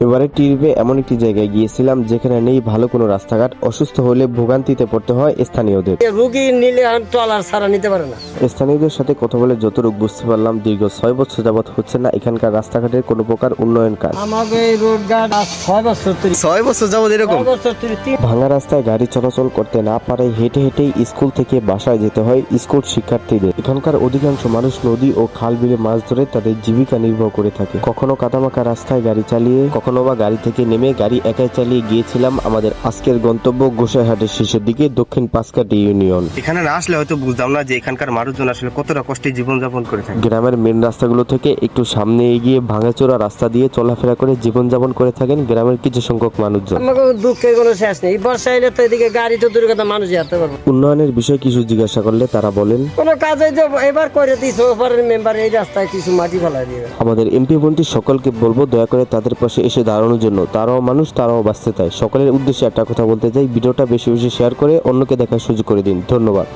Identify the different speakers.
Speaker 1: এবারে ট্রিপে এমন একটি জায়গায় গিয়েছিলাম যেখানে নেই ভালো কোনো রাস্তাঘাট, অসুস্থ হলে ভোগান্তিতে পড়তে হয় স্থানীয়দের।
Speaker 2: রুগী নিলে এখন ট্রলার ছাড়া নিতে পারে না।
Speaker 1: স্থানীয়দের সাথে কথা বলে যতটুকু বুঝতে পারলাম, দীর্ঘ 6 বছর যাবৎ হচ্ছে না এখানকার রাস্তাঘাটের কোনো প্রকার উন্নয়ন কাজ।
Speaker 2: আমাদের এই রোড ঘাট 6 বছর
Speaker 3: 6 বছর যাবত এরকম
Speaker 2: 6 বছর 3
Speaker 1: ভাঙা রাস্তায় গাড়ি চলাচল করতে না পারায় হেঁটে হেঁটেই স্কুল থেকে বাসায় যেতে হয় স্কুল শিক্ষার্থীদের। এখানকার অধিকাংশ মানুষ নদী ও খাল বিলে মাছ ধরে তাদের জীবিকা নির্বাহ করে থাকে। কখনো কাদামাখা রাস্তায় গাড়ি চালিয়ে, কখনো বা গাড়ি থেকে নেমে গাড়ি একাই চালিয়ে গিয়েছিলাম আমাদের আজকের গন্তব্য গোসাইহাটের শেষের দিকে দক্ষিণ পাঁচকাটি ইউনিয়ন।
Speaker 3: এখানে না আসলে হয়তো বুঝতাম না যে এখানকার মানুষজন আসলে কতটা কষ্টে জীবনযাপন করে থাকে।
Speaker 1: গ্রামের মেন রাস্তাগুলো থেকে একটু সামনে এগিয়ে ভাঙাচোরা রাস্তা দিয়ে চলাফেরা করে জীবনযাপন করে থাকেন গ্রামের কিছু সংখ্যক মানুষজন।
Speaker 2: আমাকে দুঃখের কোনো শেষ নেই। বর্ষা এলে তো এদিকে গাড়ি তো দূরের কথা মানুষ যেতে পারবো।
Speaker 1: উন্নয়নের বিষয়ে কিছু জিজ্ঞাসা করলে তারা বলেন,
Speaker 2: কোনো কাজে যে এবার করে দিয়েছে ওপারের মেম্বার এই রাস্তায় কিছু মাটি ফেলা দিয়ে।
Speaker 1: আমাদের এমপি মন্ত্রী সকলকে বলবো দয়া করে তাদের পাশে এসে দাঁড়ানোর জন্য। তারাও মানুষ, তারাও বাঁচতে চায়। সকলের উদ্দেশ্যে একটা কথা বলতে চাই, ভিডিওটা বেশি বেশি শেয়ার করে অন্যকে দেখার সুযোগ করে দিন। ধন্যবাদ।